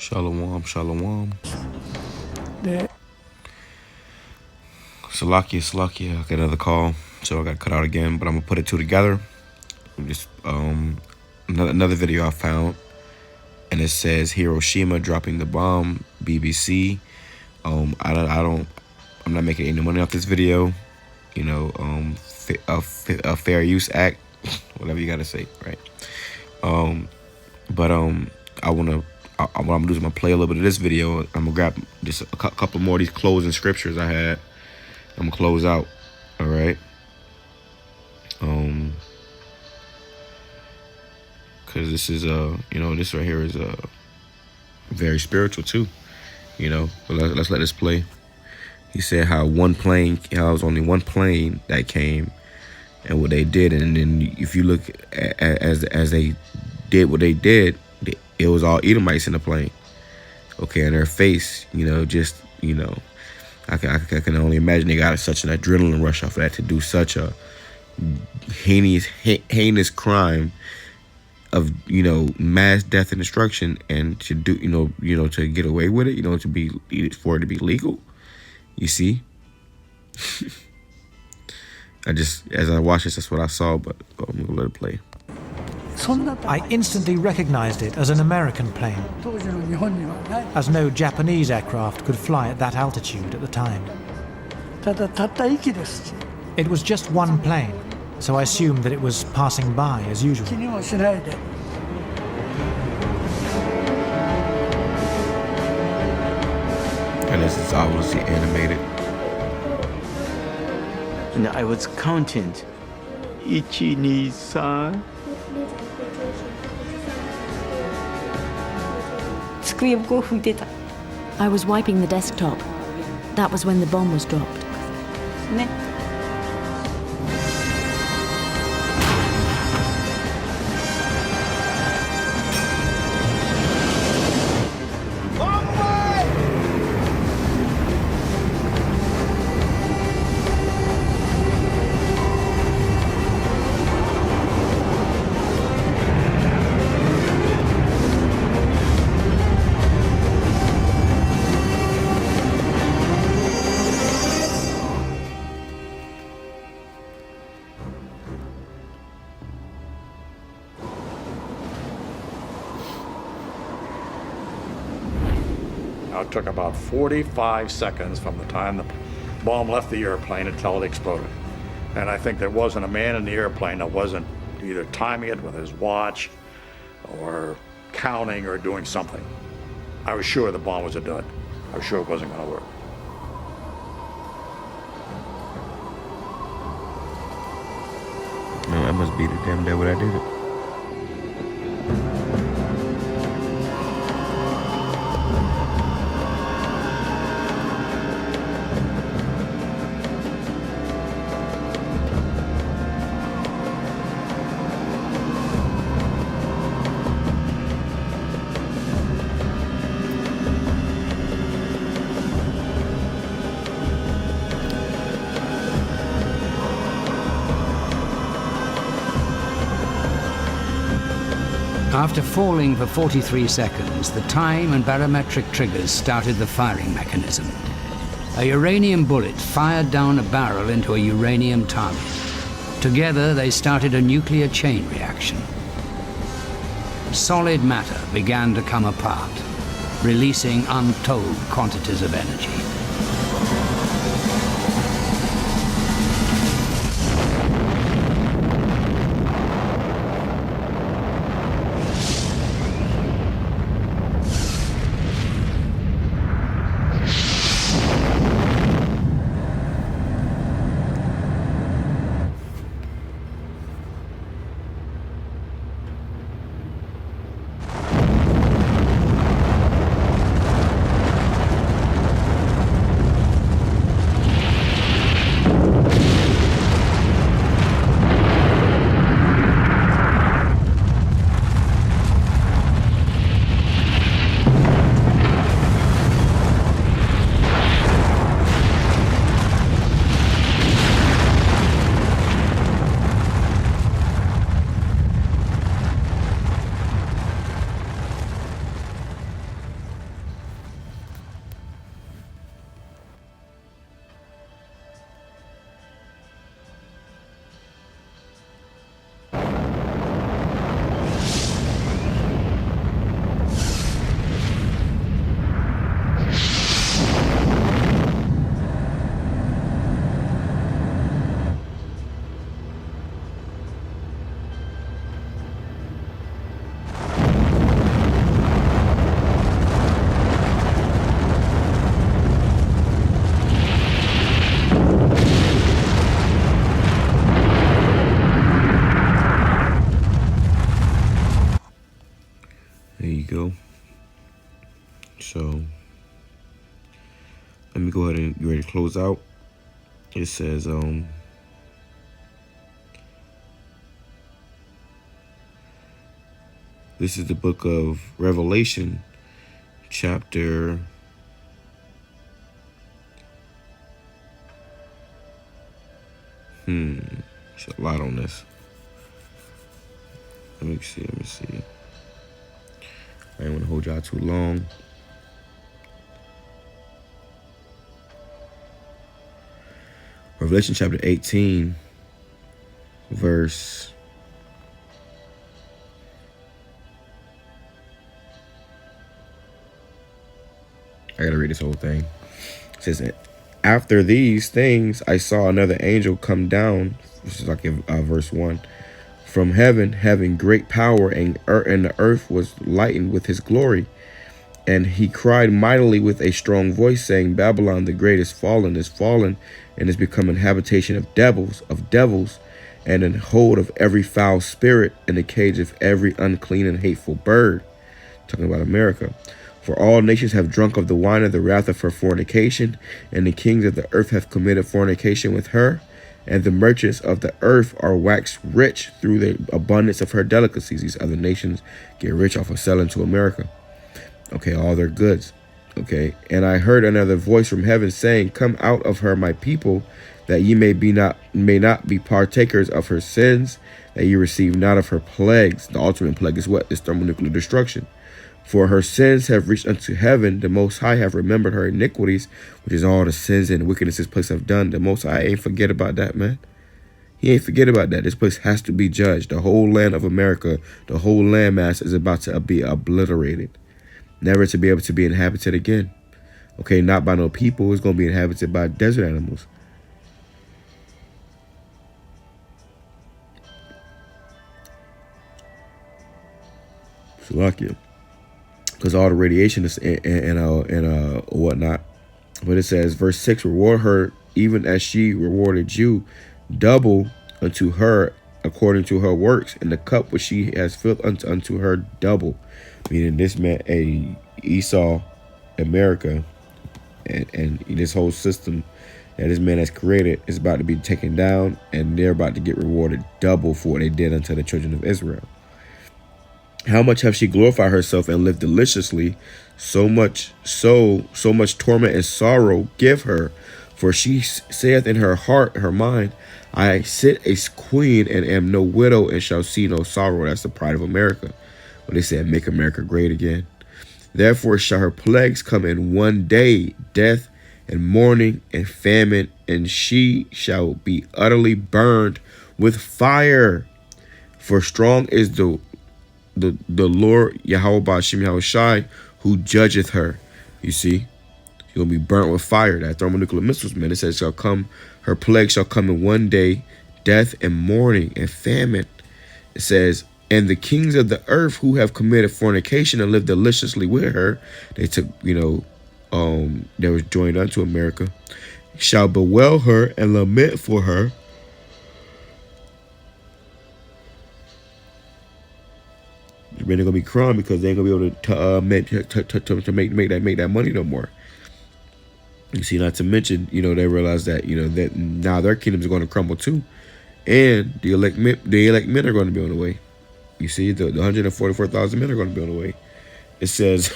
Shalom, shalom. Salakia. I got another call, so I got cut out again, but I'm gonna put it two together. Just another video I found, and it says Hiroshima dropping the bomb. BBC. I'm not making any money off this video. You know, a Fair Use Act, whatever you gotta say, right? But what I'm gonna do is I'm gonna play a little bit of this video. I'm gonna grab just a couple more of these closing scriptures I had. I'm gonna close out. All right. Cause this is this right here is very spiritual too. You know, but let's let this play. He said how it was only one plane that came, and what they did, and then if you look as they did what they did, it was all Edomites in the plane. Okay, and their face, I can only imagine they got such an adrenaline rush off of that to do such a heinous crime of mass death and destruction, and to do to get away with it, for it to be legal. You see, as I watched this, that's what I saw. But I'm gonna let it play. I instantly recognized it as an American plane, as no Japanese aircraft could fly at that altitude at the time. It was just one plane, so I assumed that it was passing by as usual. And this is obviously animated. And I was counting. 1, 2, 3. I was wiping the desktop. That was when the bomb was dropped. It took about 45 seconds from the time the bomb left the airplane until it exploded. And I think there wasn't a man in the airplane that wasn't either timing it with his watch or counting or doing something. I was sure the bomb was a dud. I was sure it wasn't going to work. No, that must be the damn day when I did it. After falling for 43 seconds, the time and barometric triggers started the firing mechanism. A uranium bullet fired down a barrel into a uranium target. Together, they started a nuclear chain reaction. Solid matter began to come apart, releasing untold quantities of energy. go. So let me go ahead and get ready to close out. It says, this is the book of Revelation, chapter 'There's a lot on this. Let me see. I don't want to hold y'all too long. Revelation chapter 18, verse I gotta read this whole thing. It says, after these things, I saw another angel come down, this is like in verse 1, from heaven, having great power, and the earth was lightened with his glory. And he cried mightily with a strong voice, saying, Babylon the great is fallen, and is become an habitation of devils, and an hold of every foul spirit, and a cage of every unclean and hateful bird. Talking about America. For all nations have drunk of the wine of the wrath of her fornication, and the kings of the earth have committed fornication with her, and the merchants of the earth are waxed rich through the abundance of her delicacies. These other nations get rich off of selling to America. Okay, all their goods. Okay, and I heard another voice from heaven saying, come out of her, my people, that ye may not be partakers of her sins, that ye receive not of her plagues. The ultimate plague is what? This thermonuclear destruction. For her sins have reached unto heaven. The Most High have remembered her iniquities, which is all the sins and wickedness this place have done. The Most High ain't forget about that, man. He ain't forget about that. This place has to be judged. The whole land of America, the whole landmass is about to be obliterated. Never to be able to be inhabited again. Okay, not by no people. It's going to be inhabited by desert animals. Salakia. Because all the radiation is and whatnot. But it says, verse 6, reward her even as she rewarded you, double unto her according to her works, and the cup which she has filled unto her double. Meaning this man, Esau, America, and this whole system that this man has created is about to be taken down, and they're about to get rewarded double for what they did unto the children of Israel. How much have she glorified herself and lived deliciously? So much torment and sorrow give her. For she saith in her heart, her mind, I sit a queen and am no widow and shall see no sorrow. That's the pride of America. When they said, make America great again. Therefore shall her plagues come in one day, death and mourning and famine, and she shall be utterly burned with fire. For strong is the Lord YAHAWAH BAHASHAM YAHAWASHI who judgeth her. You see, she'll be burnt with fire. That thermonuclear missiles, man. It says her plague shall come in one day, death and mourning and famine. It says, and the kings of the earth who have committed fornication and lived deliciously with her, they took, they was joined unto America, shall bewail her and lament for her. They're gonna be crying because they ain't gonna be able to make that money no more. You see, not to mention, they realize that that now their kingdoms are going to crumble too, and the elect men are going to be on the way. You see, the 144,000 men are going to be on the way. It says,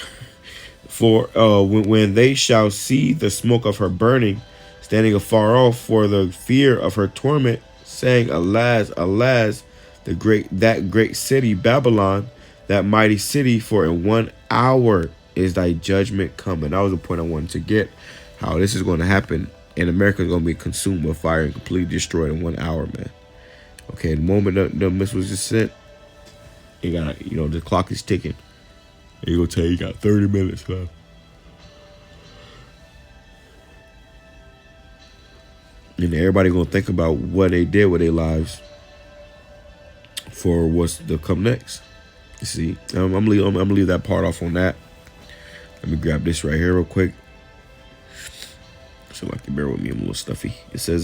for when they shall see the smoke of her burning, standing afar off for the fear of her torment, saying, alas, alas, that great city Babylon, that mighty city, for in 1 hour is thy judgment coming. That was the point I wanted to get, how this is going to happen, and America is going to be consumed with fire and completely destroyed in 1 hour, man. Okay, the moment the missiles just sent, you got, the clock is ticking. They're going to tell you got 30 minutes left. And everybody going to think about what they did with their lives for what's to come next. You see, I'm gonna leave that part off on that. Let me grab this right here real quick. So like, bear with me, I'm a little stuffy. It says,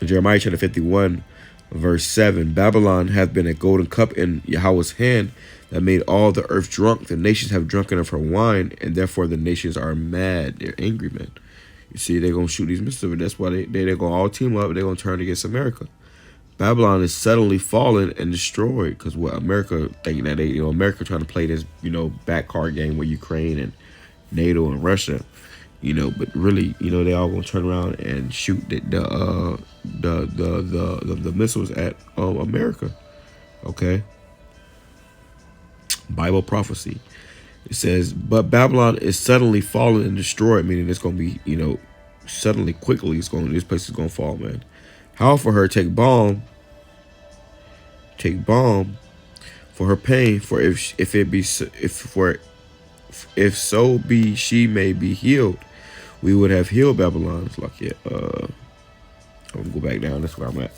Jeremiah chapter 51, verse 7, Babylon hath been a golden cup in Yahweh's hand, that made all the earth drunk. The nations have drunken of her wine, and therefore the nations are mad. They're angry, man. You see, they're going to shoot these missiles. That's why they're going to all team up. They're going to turn against America. Babylon is suddenly fallen and destroyed because what America thinking that America trying to play this, back card game with Ukraine and NATO and Russia, but really, they all gonna turn around and shoot the missiles at America. Okay. Bible prophecy. It says, but Babylon is suddenly fallen and destroyed, meaning it's gonna be, suddenly, quickly, this place is gonna fall, man. How for her take balm for her pain, for if so be she may be healed, we would have healed Babylon. It's like, yeah, I'm gonna go back down. That's where I'm at.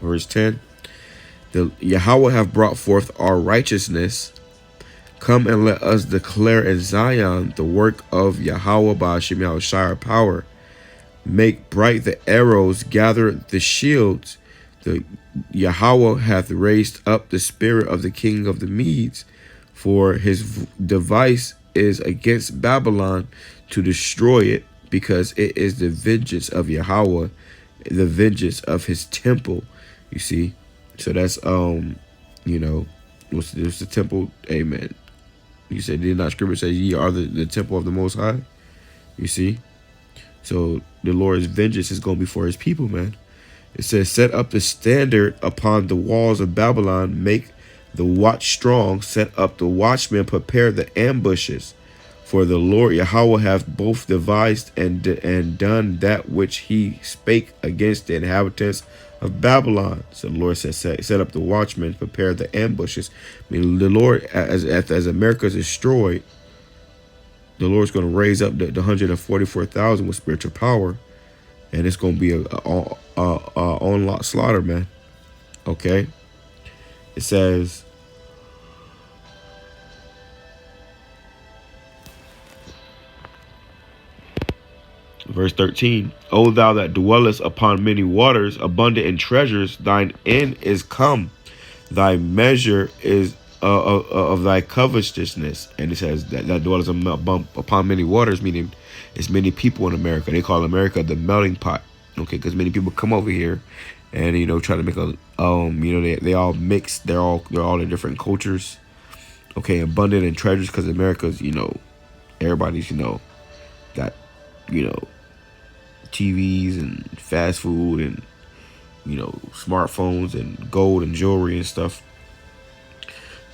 Verse 10. The Yahweh have brought forth our righteousness. Come and let us declare in Zion the work of Yahweh BAHASHAM YAHWASHI, our power. Make bright the arrows, gather the shields. The Yahweh hath raised up the spirit of the king of the Medes, for his device is against Babylon to destroy it, because it is the vengeance of Yahweh, the vengeance of his temple. You see, so that's what's the temple? Amen. You said, did not scripture say ye are the temple of the Most High? You see, so the Lord's vengeance is going to be for his people, man. It says, set up the standard upon the walls of Babylon, make the watch strong, set up the watchmen, prepare the ambushes. For the Lord Yahweh hath both devised and done that which he spake against the inhabitants of Babylon. So the Lord says, set up the watchmen, prepare the ambushes. I mean, the Lord, as America is destroyed, the Lord's going to raise up the 144,000 with spiritual power, and it's going to be a onslaught slaughter, man. Okay. It says, verse 13, O thou that dwellest upon many waters, abundant in treasures, thine end is come. Thy measure is of thy covetousness. And it says that dwellest upon many waters, meaning it's many people in America. They call America the melting pot. Okay, because many people come over here and try to make a they all mix. They're all in different cultures. Okay, abundant in treasures, because America's everybody's got TVs and fast food and smartphones and gold and jewelry and stuff.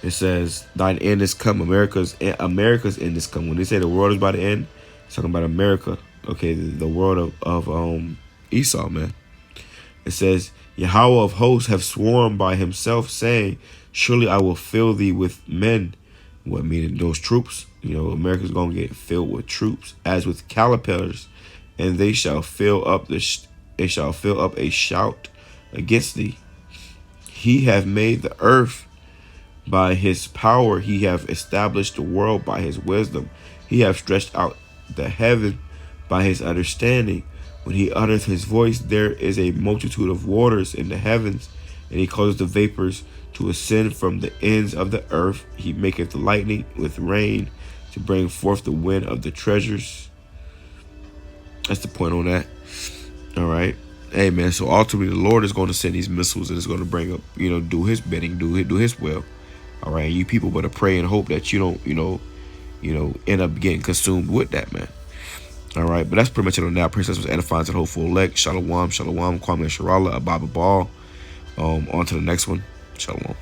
It says thine end is come. America's end is come. When they say the world is about to end, it's talking about America. Okay, the world of Esau, man. It says Yahweh of hosts have sworn by himself, saying, surely I will fill thee with men. What meaning those troops? America's gonna get filled with troops as with caterpillars, and they shall fill up a shout against thee. He hath made the earth by his power, he hath established the world by his wisdom. He hath stretched out the heaven by his understanding. When he uttereth his voice, there is a multitude of waters in the heavens, and he causeth the vapors to ascend from the ends of the earth. He maketh lightning with rain to bring forth the wind of the treasures. That's the point on that. All right. Hey, man, so ultimately the Lord is going to send these missiles, and it's going to bring up, do his bidding, do his will. All right. You people better pray and hope that you don't, end up getting consumed with that, man. All right. But that's pretty much it on that. Princess was edifying to the hopeful elect. Shalom, shalom, Kwame Sharala, Ababa Ball. On to the next one. Shalom.